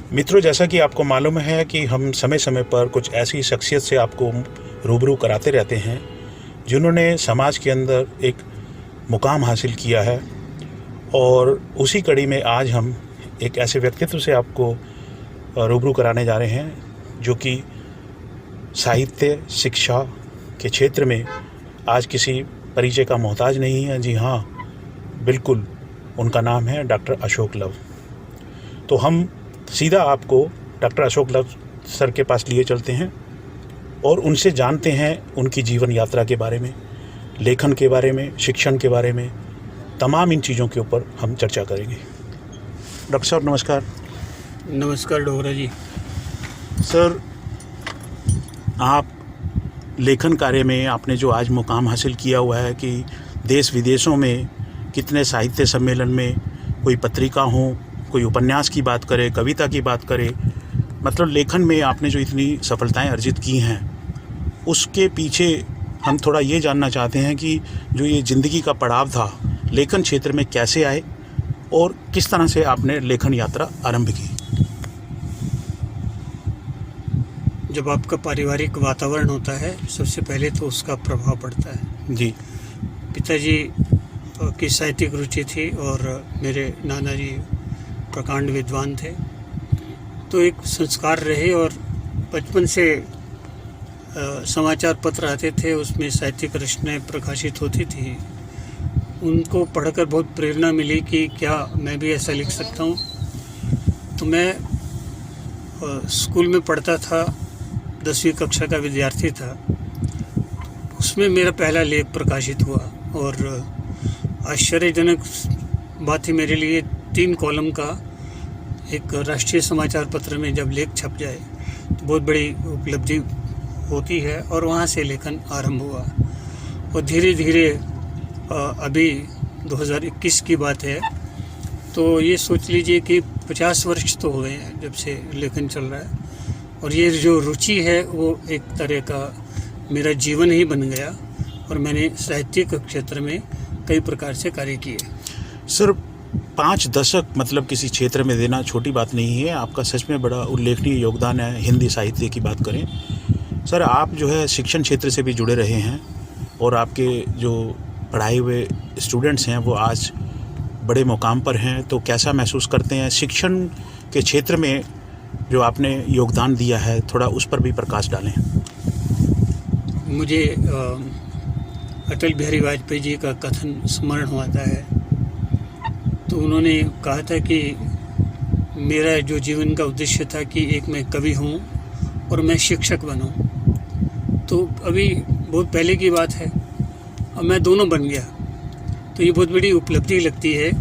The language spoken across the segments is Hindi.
मित्रों, जैसा कि आपको मालूम है कि हम समय समय पर कुछ ऐसी शख्सियत से आपको रूबरू कराते रहते हैं जिन्होंने समाज के अंदर एक मुकाम हासिल किया है। और उसी कड़ी में आज हम एक ऐसे व्यक्तित्व से आपको रूबरू कराने जा रहे हैं जो कि साहित्य शिक्षा के क्षेत्र में आज किसी परिचय का मोहताज नहीं है। जी हाँ, बिल्कुल, उनका नाम है डॉक्टर अशोक लव। तो हम सीधा आपको डॉक्टर अशोक लव सर के पास लिए चलते हैं और उनसे जानते हैं उनकी जीवन यात्रा के बारे में, लेखन के बारे में, शिक्षण के बारे में, तमाम इन चीज़ों के ऊपर हम चर्चा करेंगे। डॉक्टर साहब नमस्कार। नमस्कार डोगरा जी। सर, आप लेखन कार्य में आपने जो आज मुकाम हासिल किया हुआ है कि देश विदेशों में कितने साहित्य सम्मेलन में कोई पत्रिका हो, कोई उपन्यास की बात करे, कविता की बात करे, मतलब लेखन में आपने जो इतनी सफलताएं अर्जित की हैं, उसके पीछे हम थोड़ा ये जानना चाहते हैं कि जो ये ज़िंदगी का पड़ाव था लेखन क्षेत्र में कैसे आए और किस तरह से आपने लेखन यात्रा आरंभ की। जब आपका पारिवारिक वातावरण होता है, सबसे पहले तो उसका प्रभाव पड़ता है। जी। पिताजी की साहित्यिक रुचि थी और मेरे नाना जी प्रकांड विद्वान थे, तो एक संस्कार रहे। और बचपन से समाचार पत्र आते थे, उसमें साहित्यिक रचनाएं प्रकाशित होती थी। उनको पढ़कर बहुत प्रेरणा मिली कि क्या मैं भी ऐसा लिख सकता हूँ। तो मैं स्कूल में पढ़ता था, 10वीं कक्षा का विद्यार्थी था। उसमें मेरा पहला लेख प्रकाशित हुआ और आश्चर्यजनक बात थी मेरे लिए, 3 कॉलम का एक राष्ट्रीय समाचार पत्र में जब लेख छप जाए तो बहुत बड़ी उपलब्धि होती है। और वहाँ से लेखन आरंभ हुआ और धीरे धीरे अभी 2021 की बात है, तो ये सोच लीजिए कि 50 वर्ष तो हो गए हैं जब से लेखन चल रहा है। और ये जो रुचि है वो एक तरह का मेरा जीवन ही बन गया और मैंने साहित्यिक क्षेत्र में कई प्रकार से कार्य किए। सर, 5 दशक मतलब किसी क्षेत्र में देना छोटी बात नहीं है। आपका सच में बड़ा उल्लेखनीय योगदान है। हिंदी साहित्य की बात करें सर, आप जो है शिक्षण क्षेत्र से भी जुड़े रहे हैं और आपके जो पढ़ाए हुए स्टूडेंट्स हैं वो आज बड़े मुकाम पर हैं। तो कैसा महसूस करते हैं शिक्षण के क्षेत्र में जो आपने योगदान दिया है, थोड़ा उस पर भी प्रकाश डालें। मुझे अटल बिहारी वाजपेयी जी का कथन स्मरण होता है। तो उन्होंने कहा था कि मेरा जो जीवन का उद्देश्य था कि एक मैं कवि हूँ और मैं शिक्षक बनूँ। तो अभी बहुत पहले की बात है, अब मैं दोनों बन गया। तो ये बहुत बड़ी उपलब्धि लगती है।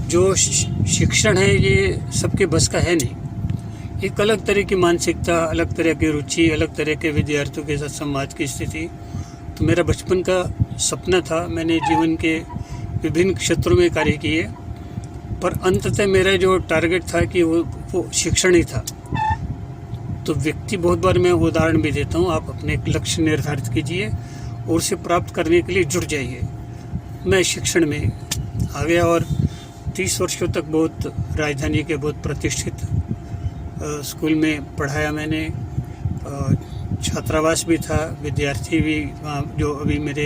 जो शिक्षण है ये सबके बस का है नहीं। एक अलग तरह की मानसिकता, अलग तरह की रुचि, अलग तरह के विद्यार्थियों के साथ संवाद की स्थिति। तो मेरा बचपन का सपना था, मैंने जीवन के विभिन्न क्षेत्रों में कार्य किए, पर अंततः मेरा जो टारगेट था कि वो शिक्षण ही था। तो व्यक्ति, बहुत बार मैं उदाहरण भी देता हूँ, आप अपने एक लक्ष्य निर्धारित कीजिए और उसे प्राप्त करने के लिए जुट जाइए। मैं शिक्षण में आ गया और 30 वर्षों तक बहुत राजधानी के बहुत प्रतिष्ठित स्कूल में पढ़ाया मैंने। छात्रावास भी था, विद्यार्थी भी वहाँ जो अभी मेरे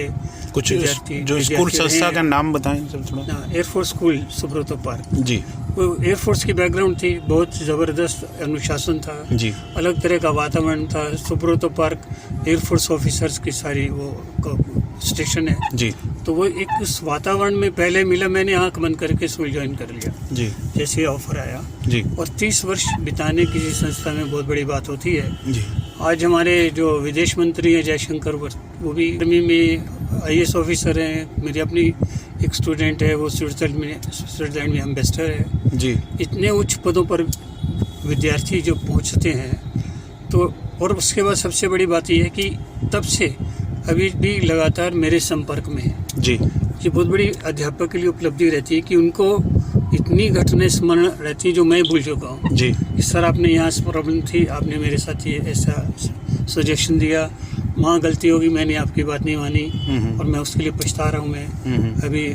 कुछ जो स्कूल संस्था का नाम बताएं सर थोड़ा। एयरफोर्स स्कूल सुब्रतो पार्क जी। वो एयरफोर्स की बैकग्राउंड थी, बहुत ज़बरदस्त अनुशासन था जी। अलग तरह का वातावरण था। सुब्रतो पार्क एयरफोर्स ऑफिसर्स की सारी वो स्टेशन है जी। तो वो एक उस वातावरण में पहले मिला, मैंने आंख बंद करके स्कूल ज्वाइन कर लिया जी। जैसे ऑफर आया जी। और 30 वर्ष बिताने किसी संस्था में बहुत बड़ी बात होती है जी। आज हमारे जो विदेश मंत्री हैं जयशंकर, वो भी आर्मी में IAS ऑफिसर हैं। मेरी अपनी एक स्टूडेंट है, वो स्विट्जरलैंड में एम्बेसडर है जी। इतने उच्च पदों पर विद्यार्थी जो पहुंचते हैं, तो और उसके बाद सबसे बड़ी बात यह है कि तब से अभी भी लगातार मेरे संपर्क में है जी। ये बहुत बड़ी अध्यापक के लिए उपलब्धि रहती है कि उनको इतनी घटनाएं स्मरण रहती है जो मैं भूल चुका हूँ जी। इस सर आपने यहाँ से प्रॉब्लम थी, आपने मेरे साथ ये ऐसा सजेशन दिया, वहाँ गलती होगी, मैंने आपकी बात नहीं मानी और मैं उसके लिए पछता रहा हूँ। मैं अभी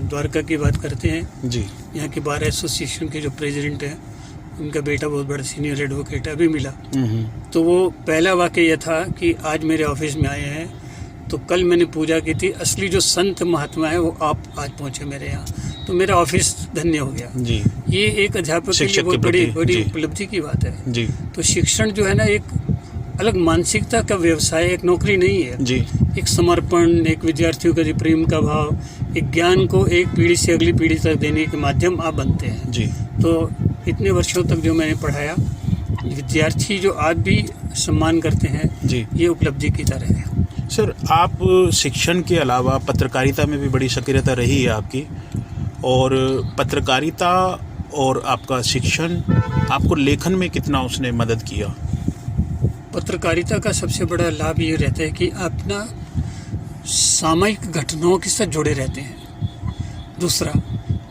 द्वारका की बात करते हैं जी। यहाँ के बार एसोसिएशन के जो प्रेसिडेंट हैं उनका बेटा बहुत बड़ा सीनियर एडवोकेट अभी मिला। तो वो पहला वाक़या यह था कि आज मेरे ऑफिस में आए हैं, तो कल मैंने पूजा की थी, असली जो संत महात्मा है वो आप आज पहुँचे मेरे यहाँ, तो मेरा ऑफिस धन्य हो गया जी। ये एक अध्यापक के लिए बहुत बड़ी उपलब्धि की बात है जी। तो शिक्षण जो है ना, एक अलग मानसिकता का व्यवसाय, एक नौकरी नहीं है जी। एक समर्पण, एक विद्यार्थियों का प्रेम का भाव, एक ज्ञान को एक पीढ़ी से अगली पीढ़ी तक देने के माध्यम आप बनते हैं जी। तो इतने वर्षों तक जो मैंने पढ़ाया, विद्यार्थी जो आज भी सम्मान करते हैं जी, ये उपलब्धि की तरह है। सर, आप शिक्षण के अलावा पत्रकारिता में भी बड़ी सक्रियता रही है आपकी, और पत्रकारिता और आपका शिक्षण आपको लेखन में कितना उसने मदद किया? पत्रकारिता का सबसे बड़ा लाभ ये रहता है कि आप ना सामयिक घटनाओं के साथ जुड़े रहते हैं। दूसरा,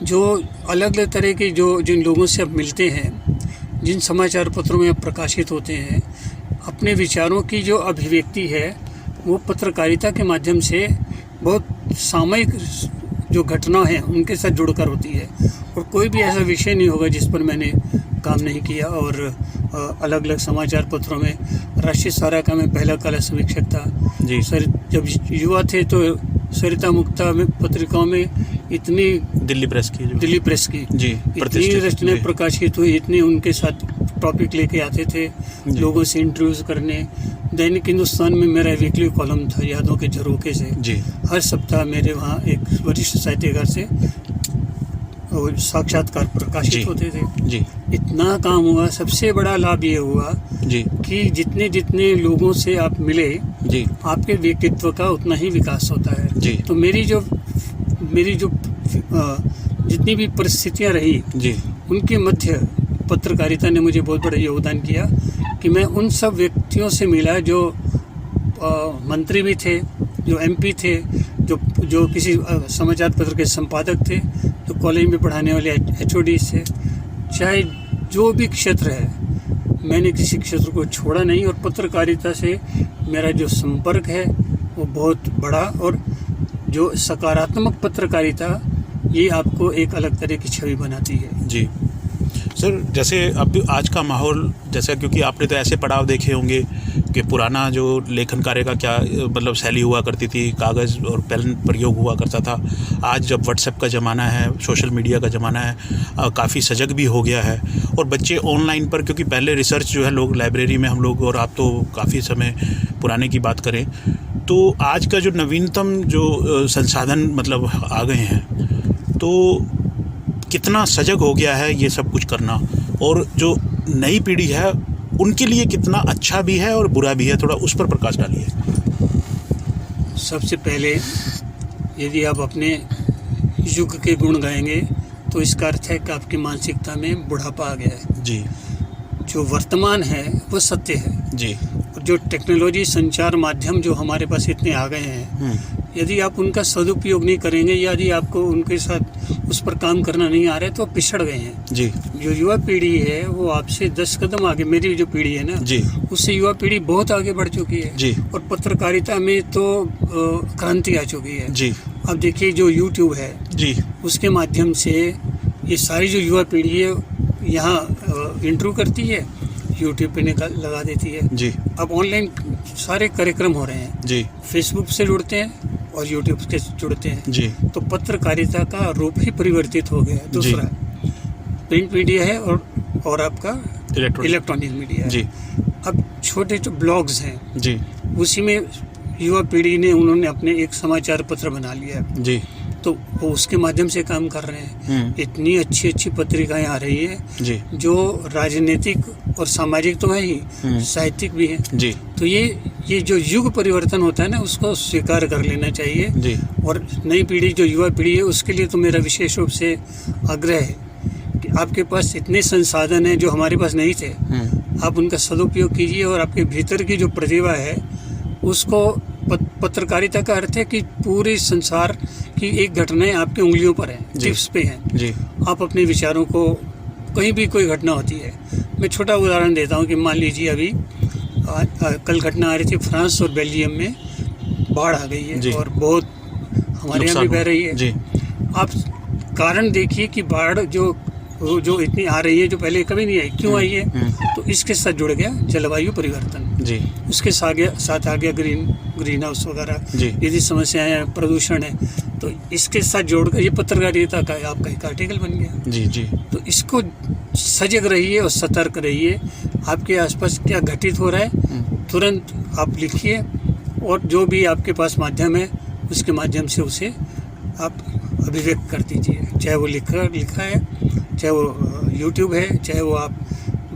जो अलग अलग तरह के जिन लोगों से आप मिलते हैं, जिन समाचार पत्रों में आप प्रकाशित होते हैं, अपने विचारों की जो अभिव्यक्ति है वो पत्रकारिता के माध्यम से बहुत सामयिक जो घटना है उनके साथ जुड़कर होती है, और कोई भी ऐसा विषय नहीं होगा जिस पर मैंने काम नहीं किया। और अलग अलग समाचार पत्रों में, राष्ट्रीय सहारा का मैं पहला कला समीक्षक था जी। सर, जब युवा थे तो सरिता मुक्ता में पत्रिकाओं में इतनी दिल्ली प्रेस की जी इतनी रचनाएं प्रकाशित हुई, इतने उनके साथ टॉपिक लेके आते थे लोगों से इंटरव्यूज करने। दैनिक हिंदुस्तान में मेरा वीकली कॉलम था यादों के झरोखे से जी। हर सप्ताह मेरे वहाँ एक वरिष्ठ साहित्यकार से साक्षात्कार प्रकाशित होते थे जी। इतना काम हुआ। सबसे बड़ा लाभ ये हुआ जी कि जितने जितने लोगों से आप मिले जी, आपके व्यक्तित्व का उतना ही विकास होता है जी। तो मेरी जो जितनी भी परिस्थितियाँ रही जी, उनके मध्य पत्रकारिता ने मुझे बहुत बड़ा योगदान किया कि मैं उन सब व्यक्तियों से मिला जो मंत्री भी थे, जो एमपी थे, जो किसी समाचार पत्र के संपादक थे, जो कॉलेज में पढ़ाने वाले एचओडी थे, चाहे जो भी क्षेत्र है, मैंने किसी क्षेत्र को छोड़ा नहीं। और पत्रकारिता से मेरा जो संपर्क है वो बहुत बड़ा, और जो सकारात्मक पत्रकारिता ये आपको एक अलग तरह की छवि बनाती है। जी। सर, जैसे अब आज का माहौल, जैसा, क्योंकि आपने तो ऐसे पड़ाव देखे होंगे कि पुराना जो लेखन कार्य का क्या मतलब शैली हुआ करती थी, कागज़ और पेन प्रयोग हुआ करता था। आज जब व्हाट्सएप का ज़माना है, सोशल मीडिया का ज़माना है, काफ़ी सजग भी हो गया है, और बच्चे ऑनलाइन पर, क्योंकि पहले रिसर्च जो है लोग लाइब्रेरी में, हम लोग, और आप तो काफ़ी समय पुराने की बात करें तो आज का जो नवीनतम जो संसाधन मतलब आ गए हैं, तो कितना सजग हो गया है ये सब कुछ करना, और जो नई पीढ़ी है उनके लिए कितना अच्छा भी है और बुरा भी है, थोड़ा उस पर प्रकाश डालिए। सबसे पहले यदि आप अपने युग के गुण गाएंगे तो इसका अर्थ है कि आपकी मानसिकता में बुढ़ापा आ गया है जी। जो वर्तमान है वो सत्य है जी। और जो टेक्नोलॉजी संचार माध्यम जो हमारे पास इतने आ गए हैं, यदि आप उनका सदुपयोग नहीं करेंगे, यदि आपको उनके साथ उस पर काम करना नहीं आ रहा है तो आप पिछड़ गए हैं जी। जो युवा पीढ़ी है वो आपसे 10 कदम आगे, मेरी जो पीढ़ी है ना जी, उससे युवा पीढ़ी बहुत आगे बढ़ चुकी है जी। और पत्रकारिता में तो क्रांति आ चुकी है जी। अब देखिए जो यूट्यूब है जी, उसके माध्यम से ये सारी जो युवा पीढ़ी है यहाँ इंटरव्यू करती है, यूट्यूब पे लगा देती है जी। अब ऑनलाइन सारे कार्यक्रम हो रहे हैं जी। फेसबुक से जुड़ते हैं और यूट्यूब से जुड़ते हैं जी। तो पत्रकारिता का रूप ही परिवर्तित हो गया है। दूसरा प्रिंट मीडिया है और आपका इलेक्ट्रॉनिक मीडिया है जी। अब छोटे जो ब्लॉग्स हैं जी। उसी में युवा पीढ़ी ने उन्होंने अपने एक समाचार पत्र बना लिया है जी। तो वो उसके माध्यम से काम कर रहे हैं। इतनी अच्छी अच्छी पत्रिकाएं आ रही है जी। जो राजनीतिक और सामाजिक तो है ही, साहित्यिक भी है जी। तो ये जो युग परिवर्तन होता है ना उसको स्वीकार कर लेना चाहिए जी। और नई पीढ़ी जो युवा पीढ़ी है उसके लिए तो मेरा विशेष रूप से आग्रह है कि आपके पास इतने संसाधन हैं जो हमारे पास नहीं थे, आप उनका सदुपयोग कीजिए और आपके भीतर की जो प्रतिभा है उसको, पत्रकारिता का अर्थ है कि पूरे संसार की एक घटनाएं आपकी उंगलियों पर हैं, टिप्स पे हैं जी। आप अपने विचारों को, कहीं भी कोई घटना होती है, मैं छोटा उदाहरण देता हूँ कि मान लीजिए अभी कल घटना आ रही थी फ्रांस और बेल्जियम में बाढ़ आ गई है और बहुत हमारे यहाँ भी बह रही है जी। आप कारण देखिए कि बाढ़ जो वो जो इतनी आ रही है, जो पहले कभी नहीं आई, क्यों आई है? तो इसके साथ जुड़ गया जलवायु परिवर्तन जी उसके साथ आ गया ग्रीन हाउस वगैरह, जी यदि समस्याएं हैं, प्रदूषण है, तो इसके साथ जोड़कर ये पत्रकारिता का आपका एक आर्टिकल बन गया। जी जी तो इसको सजग रहिए और सतर्क रहिए। आपके आसपास क्या घटित हो रहा है तुरंत आप लिखिए, और जो भी आपके पास माध्यम है उसके माध्यम से उसे आप अभिव्यक्त कर दीजिए, चाहे वो लिखा है, चाहे वो यूट्यूब है, चाहे वो आप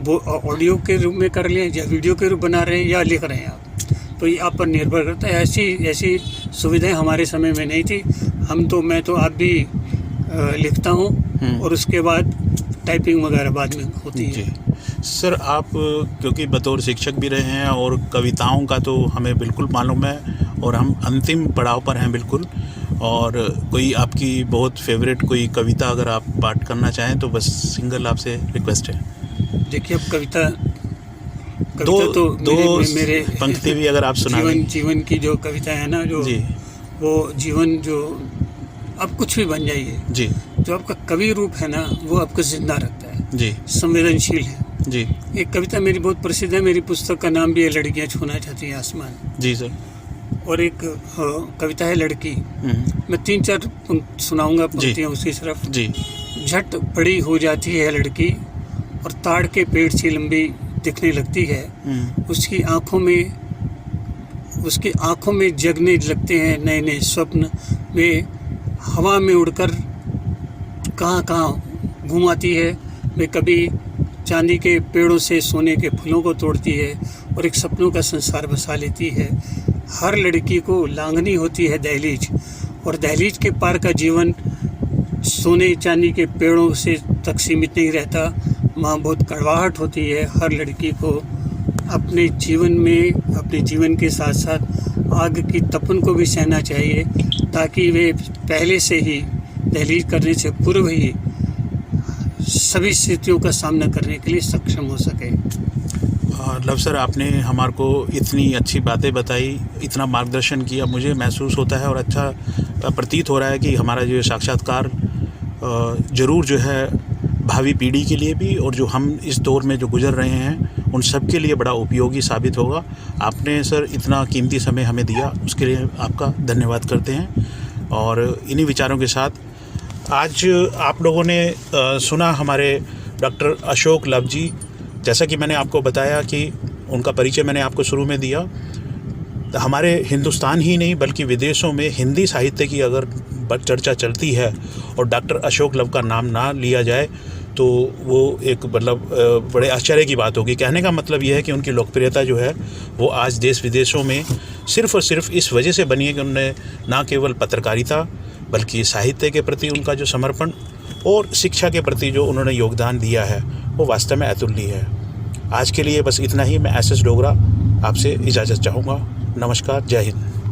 वो ऑडियो के रूप में कर लें, या वीडियो के रूप बना रहे हैं या लिख रहे हैं आप, तो ये आप पर निर्भर करता है। ऐसी सुविधाएं हमारे समय में नहीं थी। मैं तो आप भी लिखता हूँ और उसके बाद टाइपिंग वगैरह बाद में होती है। जी सर, आप क्योंकि बतौर शिक्षक भी रहे हैं और कविताओं का तो हमें बिल्कुल मालूम है, और हम अंतिम पड़ाव पर हैं बिल्कुल, और कोई आपकी बहुत फेवरेट कोई कविता अगर आप पाठ करना चाहें तो बस सिंगल आपसे रिक्वेस्ट है। देखिए, अब कविता दो मेरे पंक्ति भी अगर आप सुना जीवन की जो कविता है ना, जो जी वो जीवन जो आप कुछ भी बन जाइए, जी जो आपका कवि रूप है ना, वो आपको जिंदा रखता है, जी संवेदनशील है। जी एक कविता मेरी बहुत प्रसिद्ध है, मेरी पुस्तक का नाम भी है लड़कियां छूना चाहती हैं आसमान, जी सर। और एक कविता है लड़की। मैं 3-4 सुनाऊंगा पंक्तियां उसकी तरफ। जी। झट बड़ी हो जाती है लड़की और ताड़ के पेड़ सी लंबी दिखने लगती है, उसकी आंखों में जगने लगते हैं नए नए स्वप्न, वे हवा में उड़कर कहाँ घुमाती है, वे कभी चांदी के पेड़ों से सोने के फूलों को तोड़ती है और एक सपनों का संसार बसा लेती है। हर लड़की को लांघनी होती है दहलीज, और दहलीज के पार का जीवन सोने चांदी के पेड़ों से तक सीमित नहीं रहता। वहाँ बहुत कड़वाहट होती है। हर लड़की को अपने जीवन के साथ साथ आग की तपन को भी सहना चाहिए, ताकि वे पहले से ही दहलीज करने से पूर्व ही सभी स्थितियों का सामना करने के लिए सक्षम हो सके। लव सर, आपने हमारे को इतनी अच्छी बातें बताई, इतना मार्गदर्शन किया, मुझे महसूस होता है और अच्छा प्रतीत हो रहा है कि हमारा जो साक्षात्कार ज़रूर जो है भावी पीढ़ी के लिए भी, और जो हम इस दौर में जो गुजर रहे हैं उन सब के लिए बड़ा उपयोगी साबित होगा। आपने सर इतना कीमती समय हमें दिया, उसके लिए आपका धन्यवाद करते हैं। और इन्हीं विचारों के साथ आज आप लोगों ने सुना हमारे डॉक्टर अशोक लव जी। जैसा कि मैंने आपको बताया कि उनका परिचय मैंने आपको शुरू में दिया, हमारे हिंदुस्तान ही नहीं बल्कि विदेशों में हिंदी साहित्य की अगर चर्चा चलती है और डॉक्टर अशोक लव का नाम ना लिया जाए तो वो एक मतलब बड़े आश्चर्य की बात होगी। कहने का मतलब ये है कि उनकी लोकप्रियता जो है वो आज देश विदेशों में सिर्फ़ और सिर्फ इस वजह से बनी है कि उन्होंने ना केवल पत्रकारिता बल्कि साहित्य के प्रति उनका जो समर्पण और शिक्षा के प्रति जो उन्होंने योगदान दिया है वो वास्तव में अतुलनीय है। आज के लिए बस इतना ही। मैं एस एस डोगरा आपसे इजाज़त चाहूँगा। नमस्कार, जय हिंद।